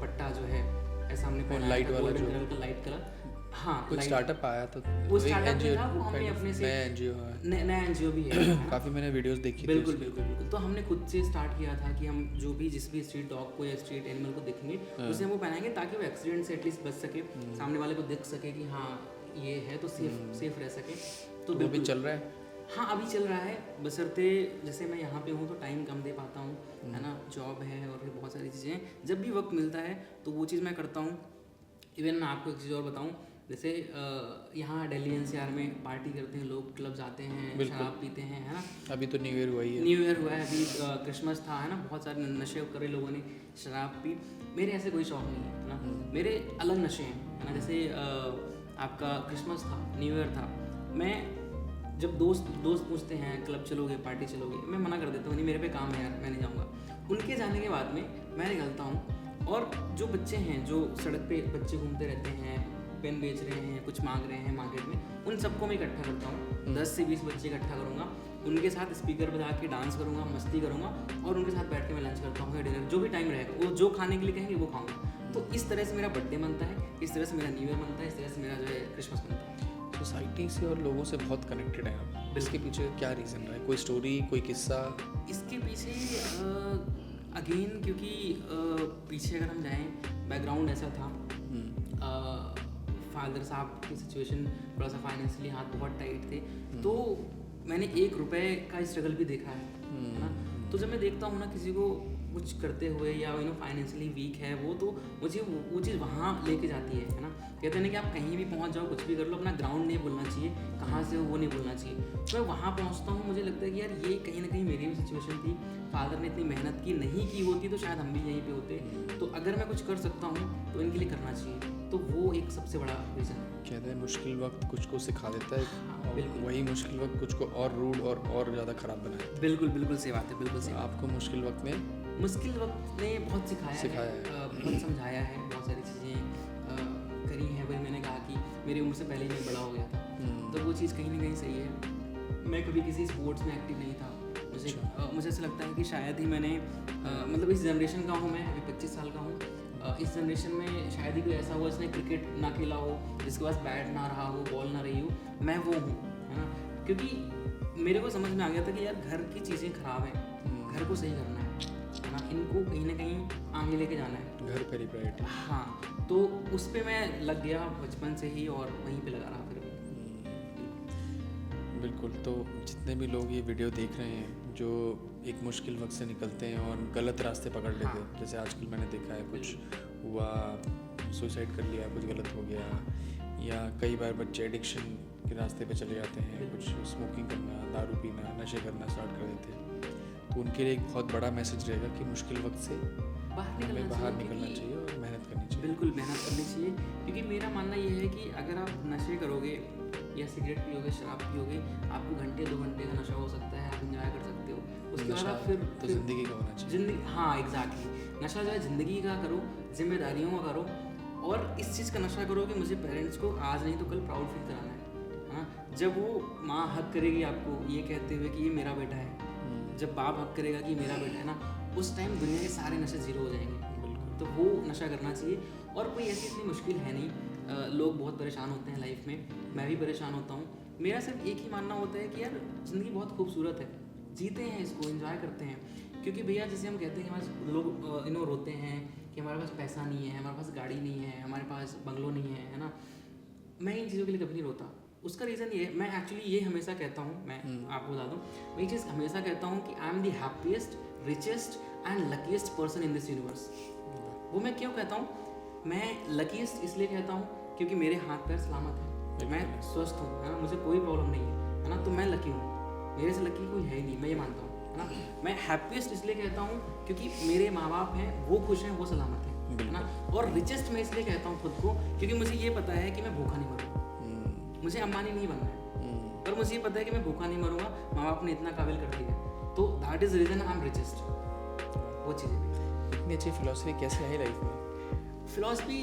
पट्टा जो है ऐसा हमने पहनाया लाइट वाला गोल्डन जो कलर का लाइट कलर। हाँ, कुछ स्टार्टअप आया तो वो स्टार्टअप था, वो हमने अपने से नया NGO भी है काफ़ी मैंने वीडियोस देखी। बिल्कुल बिल्कुल बिल्कुल। तो हमने खुद से स्टार्ट किया था कि हम जो भी जिस भी स्ट्रीट डॉग को या स्ट्रीट एनिमल को देखेंगे उसे हम वो पहनाएंगे ताकि वो एक्सीडेंट से एटलीस्ट बच सके, सामने वाले को दिख सके कि हाँ ये है, तो सेफ रह सके। तो अभी चल रहा है? हाँ अभी चल रहा है, बशर्ते जैसे मैं यहाँ पे हूँ तो टाइम कम दे पाता हूँ, है ना। जॉब है और फिर बहुत सारी चीज़ें हैं, जब भी वक्त मिलता है तो वो चीज़ मैं करता हूँ। इवन मैं आपको एक चीज़ और बताऊँ, जैसे यहाँ दिल्ली NCR में पार्टी करते हैं लोग, क्लब जाते हैं, शराब पीते हैं, है ना। अभी तो न्यू ईयर हुआ ही है। न्यू ईयर हुआ है, अभी क्रिसमस था, है ना। बहुत सारे नशे करे लोगों ने, शराब पी। मेरे ऐसे कोई शौक नहीं है ना, मेरे अलग नशे हैं, है ना। जैसे आपका क्रिसमस था, न्यू ईयर था, मैं जब दोस्त पूछते हैं क्लब चलोगे, पार्टी चलोगे, मैं मना कर देता हूँ, नहीं मेरे पे काम है यार, मैं नहीं जाऊँगा। उनके जाने के बाद में मैं निकलता हूँ, और जो बच्चे हैं जो सड़क पे बच्चे घूमते रहते हैं, पेन बेच रहे हैं, कुछ मांग रहे हैं मार्केट में, उन सबको मैं इकट्ठा करता हूँ। 10 से 20 बच्चे इकट्ठा करूँगा, उनके साथ स्पीकर बजा के डांस करूँगा, मस्ती करूँगा, और उनके साथ बैठ के मैं लंच करता हूँ या डिनर, जो भी टाइम रहेगा, वो जो खाने के लिए कहेंगे वो खाऊँगा। तो इस तरह से मेरा बर्थडे मनता है, इस तरह से मेरा न्यू ईयर मनता है, इस तरह से मेरा जो है क्रिसमस मनता है। सोसाइटी से और लोगों से बहुत कनेक्टेड है आप। इसके पीछे क्या रीज़न रहा है? कोई स्टोरी, कोई किस्सा? इसके पीछे अगेन क्योंकि पीछे अगर हम जाएं, बैकग्राउंड ऐसा था, फादर साहब की सिचुएशन थोड़ा सा फाइनेंशियली हाथ बहुत टाइट थे, तो मैंने 1 रुपए का स्ट्रगल भी देखा है ना। तो जब मैं देखता हूँ ना किसी को कुछ करते हुए या फाइनेंशियली वीक है वो, तो मुझे वो चीज़ वहाँ लेके जाती है ना। कहते हैं ना कि आप कहीं भी पहुँच जाओ, कुछ भी कर लो, अपना ग्राउंड नहीं भूलना चाहिए, कहाँ से हो वो नहीं भूलना चाहिए। तो मैं वहाँ पहुँचता हूँ, मुझे लगता है कि यार ये कहीं ना कहीं मेरी भी सिचुएशन थी, फादर ने इतनी मेहनत की नहीं की होती तो शायद हम भी यहीं पे होते। तो अगर मैं कुछ कर सकता हूँ तो इनके लिए करना चाहिए, तो वो एक सबसे बड़ा रीज़न है। कहते हैं मुश्किल वक्त कुछ को सिखा देता है, हाँ, बिल्कुल। वही मुश्किल वक्त कुछ को और रूड और ज़्यादा ख़राब बनाए। बिल्कुल बिल्कुल सही बात है, बिल्कुल सही। आपको मुश्किल वक्त ने बहुत सिखाया है, बहुत समझाया है, बहुत सारी चीज़ें करी हैं। वही मैंने कहा कि मेरी उम्र से पहले ही मैं बड़ा हो गया था, तो वो चीज़ कहीं ना कहीं सही है। मैं कभी किसी स्पोर्ट्स में एक्टिव नहीं था, मुझे ऐसा लगता है कि शायद ही मैंने मतलब इस जनरेशन का हूँ मैं, अभी 25 साल का हूँ, इस जनरेशन में शायद ही कोई ऐसा हुआ जिसने क्रिकेट ना खेला हो, जिसके पास बैट ना रहा हो, बॉल ना रही हो। मैं वो हूँ, है ना। क्योंकि मेरे को समझ में आ गया था कि यार घर की चीज़ें ख़राब हैं, घर को सही करना है ना, इनको कहीं ना कहीं आगे लेके जाना है, घर पहली प्रायोरिटी। हाँ, तो उस पर मैं लग गया बचपन से ही, और वहीं पे लगा रहा फिर भी। बिल्कुल। तो जितने भी लोग ये वीडियो देख रहे हैं जो एक मुश्किल वक्त से निकलते हैं और गलत रास्ते पकड़ लेते हैं, हाँ। जैसे आजकल मैंने देखा है, कुछ हुआ, सुसाइड कर लिया, कुछ गलत हो गया, या कई बार बच्चे एडिक्शन के रास्ते पे चले जाते हैं, कुछ स्मोकिंग करना, दारू पीना, नशे करना स्टार्ट कर देते हैं। तो उनके लिए एक बहुत बड़ा मैसेज रहेगा कि मुश्किल वक्त से बाहर निकलना चाहिए और मेहनत करनी चाहिए। बिल्कुल मेहनत करनी चाहिए, क्योंकि मेरा मानना ये है कि अगर आप नशे करोगे या सिगरेट पियोगे, शराब पियोगे, आपको घंटे 2 घंटे का नशा हो सकता है, आप एंजॉय कर सकते हो, उसके बाद आप फिर ज़िंदगी का होना चाहिए। हाँ एग्जैक्टली, नशा जो है ज़िंदगी का करो, जिम्मेदारियों का करो, और इस चीज़ का नशा करो कि मुझे पेरेंट्स को आज नहीं तो कल प्राउड फील कराना है। हाँ, जब वो माँ हक करेगी आपको ये कहते हुए कि ये मेरा बेटा है, जब बाप हक करेगा कि मेरा बेटा है ना, उस टाइम दुनिया के सारे नशे जीरो हो जाएंगे। तो वो नशा करना चाहिए। और कोई ऐसी इतनी मुश्किल है नहीं। लोग बहुत परेशान होते हैं लाइफ में, मैं भी परेशान होता हूँ। मेरा सिर्फ एक ही मानना होता है कि यार ज़िंदगी बहुत खूबसूरत है, जीते हैं इसको, एंजॉय करते हैं। क्योंकि भैया जैसे हम कहते हैं कि हमारे लोग रोते हैं कि हमारे पास पैसा नहीं है, हमारे पास गाड़ी नहीं है, हमारे पास बंगलो नहीं है ना। मैं इन चीज़ों के लिए कभी नहीं रोता। उसका रीज़न ये, मैं एक्चुअली ये हमेशा कहता हूँ, मैं आपको बता दूँ, मैं ये चीज़ हमेशा कहता हूँ कि I am the happiest, richest and luckiest person in this universe. वो मैं क्यों कहता हूँ? मैं लकीस्ट इसलिए कहता हूँ क्योंकि मेरे हाथ पैर सलामत हैं, मैं स्वस्थ हूँ, है ना, मुझे कोई प्रॉब्लम नहीं है ना, तो मैं लकी हूँ। मेरे से लकी कोई है ही नहीं, मैं ये मानता हूँ, है ना। मैं हैप्पीएस्ट इसलिए कहता हूँ क्योंकि मेरे माँ बाप हैं, वो खुश हैं, वो सलामत हैं, है ना। और रिचेस्ट मैं इसलिए कहता हूँ खुद को क्योंकि मुझे ये पता है कि मैं भूखा नहीं मरूँगा। मुझे अंबानी नहीं बनना है, पर मुझे ये पता है कि मैं भूखा नहीं मरूँगा। माँ बाप ने इतना काबिल कर दिया, तो that is reason I am richest. वो चीज़ें इतनी अच्छी फिलॉसफी कैसे आई लाइफ में? फिलॉसफी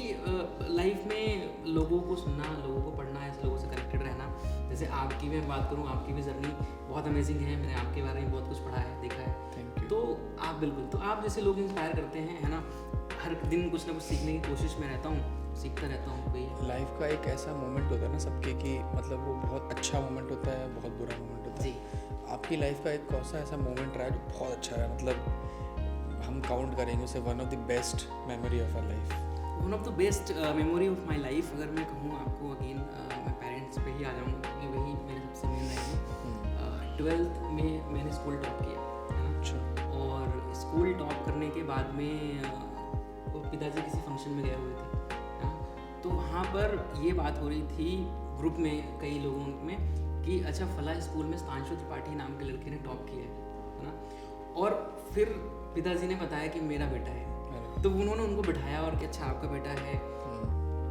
लाइफ में लोगों को सुनना, लोगों को पढ़ना, ऐसे लोगों से कनेक्टेड रहना। जैसे आपकी भी मैं बात करूँ, आपकी भी जर्नी बहुत अमेजिंग है, मैंने आपके बारे में बहुत कुछ पढ़ा है, देखा है। तो आप बिल्कुल, तो आप जैसे लोग इंस्पायर करते हैं, है ना। हर दिन कुछ ना कुछ सीखने की कोशिश में रहता हूँ, सीखता रहता हूँ। कोई लाइफ का एक ऐसा मोमेंट होता है ना सबके कि मतलब वो बहुत अच्छा मोमेंट होता है, बहुत बुरा मोमेंट होता है जी। आपकी लाइफ का एक कौन सा ऐसा मोमेंट रहा है जो बहुत अच्छा है, मतलब हम काउंट करेंगे उसे one of the best memory of our life? One of the best memory of my life अगर मैं कहूँ आपको, अगेन मैं पेरेंट्स पे ही आ जाऊँगा क्योंकि वही मेरे सबसे मेन रहेंगे। 12th में मैंने स्कूल टॉप किया, है ना। अच्छा। और स्कूल टॉप करने के बाद में पिताजी किसी फंक्शन में गए हुए थे, है ना। तो वहाँ पर ये बात हो रही थी ग्रुप में कई लोगों में कि अच्छा फला स्कूल में सितांशु त्रिपाठी नाम के लड़के ने टॉप किया है ना। और फिर पिताजी ने बताया कि मेरा बेटा है, तो उन्होंने उनको बिठाया और कि अच्छा आपका बेटा है,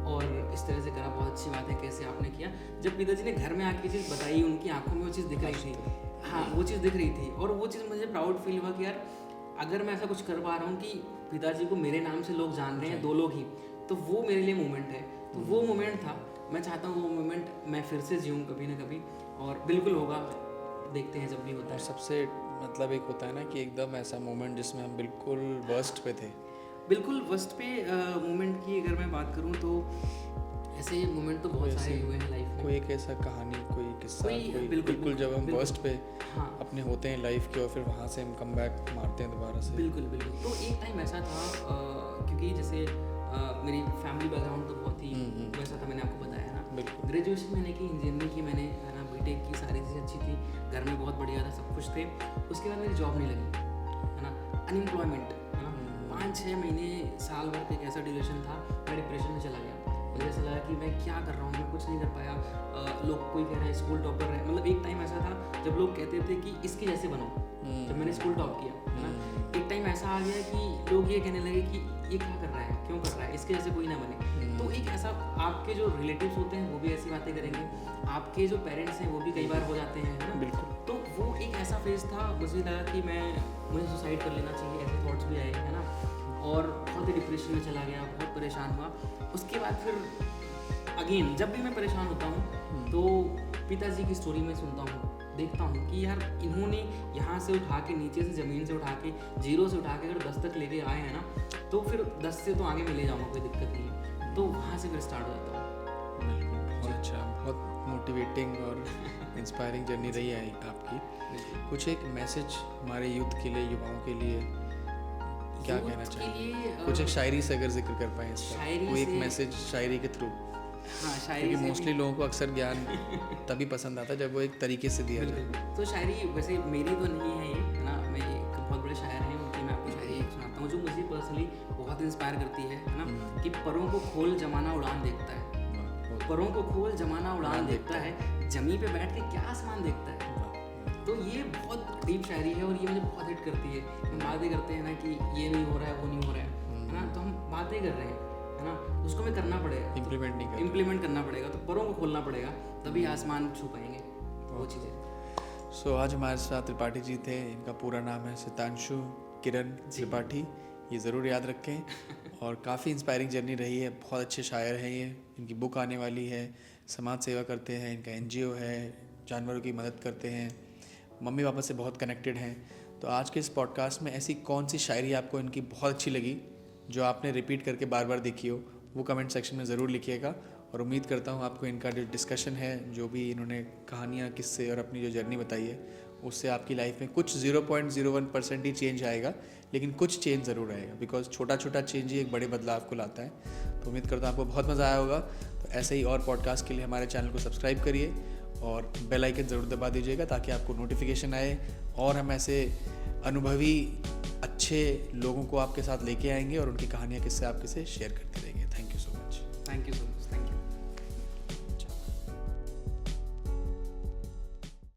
और इस तरह से करा, बहुत अच्छी बात है, कैसे आपने किया। जब पिताजी ने घर में आके चीज़ बताई, उनकी आंखों में वो चीज़ दिख रही थी, हाँ वो चीज़ दिख रही थी। और वो चीज़ मुझे प्राउड फील हुआ कि यार अगर मैं ऐसा कुछ कर पा रहा हूँ कि पिताजी को मेरे नाम से लोग जान रहे हैं, 2 लोग ही, तो वो मेरे लिए मोमेंट है। तो वो मोमेंट था, मैं चाहता हूँ वो मोमेंट मैं फिर से जीऊँ कभी ना कभी, और बिल्कुल होगा, देखते हैं जब भी होता है। सबसे मतलब एक होता है ना कि एकदम ऐसा मोमेंट जिसमें हम बिल्कुल वर्स्ट पे थे। बिल्कुल वर्स्ट पे मोमेंट की अगर मैं बात करूँ तो ऐसे मोमेंट तो बहुत सारे हुए हैं लाइफ में। कोई एक ऐसा कहानी, कोई किस्सा, कोई बिल्कुल जब हम वर्स्ट पे हाँ अपने होते हैं लाइफ के और फिर वहाँ से हम कम बैक मारते हैं दोबारा से। बिल्कुल। तो एक टाइम ऐसा था क्योंकि जैसे मेरी फैमिली बैकग्राउंड तो बहुत ही वैसा था, मैंने आपको बताया ना। ग्रेजुएशन मैंने की, इंजीनियरिंग की मैंने, है ना, बीटेक की, सारी चीज़ें अच्छी थी, घर में बहुत बढ़िया था, सब कुछ थे। उसके बाद मेरी जॉब नहीं लगी, है ना, अनएम्प्लॉयमेंट, है ना। 5-6 महीने, साल भर का एक ऐसा ड्यूरेशन था, मैं डिप्रेशन में चला गया। मुझे ऐसा लगा कि मैं क्या कर रहा हूँ, मैं कुछ नहीं कर पाया। लोग कोई कह रहा है स्कूल टॉपर है, मतलब एक टाइम ऐसा था जब लोग कहते थे कि इसके जैसे बनो। जब मैंने स्कूल टॉप किया, है ना, एक टाइम ऐसा आ गया कि लोग ये कहने लगे कि ये क्या कर रहा है, क्यों कर रहा है, इसके जैसे कोई ना बने। तो एक ऐसा, आपके जो रिलेटिव्स होते हैं वो भी ऐसी बातें करेंगे, आपके जो पेरेंट्स हैं वो भी कई बार हो जाते हैं, है ना। बिल्कुल। तो वो एक ऐसा फेज था, मुझे लगा कि मुझे सुसाइड कर लेना चाहिए, ऐसे थॉट्स भी आए, है ना। और बहुत ही डिप्रेशन में चला गया, बहुत परेशान हुआ। उसके बाद फिर अगेन जब भी मैं परेशान होता हूँ तो पिताजी की स्टोरी में सुनता हूँ, देखता हूँ कि यार इन्होंने यहाँ से उठा के, नीचे से ज़मीन से उठा के, 0 से उठा के अगर 10 तक लेके आए हैं ना, तो फिर 10 से तो आगे मैं ले जाऊँगा, कोई दिक्कत नहीं है। तो वहाँ से फिर स्टार्ट हो जाता हूँ। बहुत अच्छा, बहुत मोटिवेटिंग और इंस्पायरिंग जर्नी रही है आपकी। कुछ एक मैसेज हमारे यूथ के लिए, युवाओं के लिए क्या कहना चाहिए? कुछ एक शायरी से अगर जिक्र कर पाएँ इसका, कोई एक मैसेज शायरी के थ्रू। हाँ, शायरी क्योंकि मोस्टली लोगों को अक्सर ज्ञान तभी पसंद आता है जब वो एक तरीके से दिया जाए। तो शायरी वैसे मेरी तो नहीं है ये, है ना, मैं एक बहुत बड़े शायर हैं, उनकी मैं आपको शायरी सुनाता हूँ जो मुझे पर्सनली बहुत इंस्पायर करती है ना, कि परों को खोल जमाना उड़ान देखता है, परों को खोल जमाना उड़ान देखता है, जमी पे बैठ के क्या आसमान देखता है। तो ये बहुत डीप शायरी है और ये मुझे बहुत हिट करती है। हम बातें करते हैं ना कि ये नहीं हो रहा है, वो नहीं हो रहा है ना, तो हम बातें कर रहे हैं, है ना, उसको हमें करना पड़ेगा, इम्प्लीमेंट करना पड़ेगा, तो परों को खोलना पड़ेगा, तभी आसमान छू पाएंगे वो चीज़ें। सो आज हमारे साथ त्रिपाठी जी थे, इनका पूरा नाम है सितांशु किरण त्रिपाठी, ये ज़रूर याद रखें। और काफ़ी इंस्पायरिंग जर्नी रही है। बहुत अच्छे शायर हैं ये, इनकी बुक आने वाली है, समाज सेवा करते हैं, इनका NGO है, जानवरों की मदद करते हैं, मम्मी पापा से बहुत कनेक्टेड हैं। तो आज के इस पॉडकास्ट में ऐसी कौन सी शायरी आपको इनकी बहुत अच्छी लगी जो आपने रिपीट करके बार बार देखी हो, वो कमेंट सेक्शन में ज़रूर लिखिएगा। और उम्मीद करता हूँ आपको इनका जो डिस्कशन है, जो भी इन्होंने कहानियाँ, किस्से और अपनी जो जर्नी बताई है, उससे आपकी लाइफ में कुछ 0.01% ही चेंज आएगा, लेकिन कुछ चेंज ज़रूर आएगा, बिकॉज छोटा छोटा चेंज ही एक बड़े बदलाव को लाता है। तो उम्मीद करता हूँ आपको बहुत मज़ा आया होगा। तो ऐसे ही और पॉडकास्ट के लिए हमारे चैनल को सब्सक्राइब करिए और बेल आइकन ज़रूर दबा दीजिएगा ताकि आपको नोटिफिकेशन आए, और हम ऐसे अनुभवी अच्छे लोगों को आपके साथ लेके आएंगे और उनकी कहानियाँ किससे आपके से शेयर करते रहेंगे। Thank you so much. Thank you so much.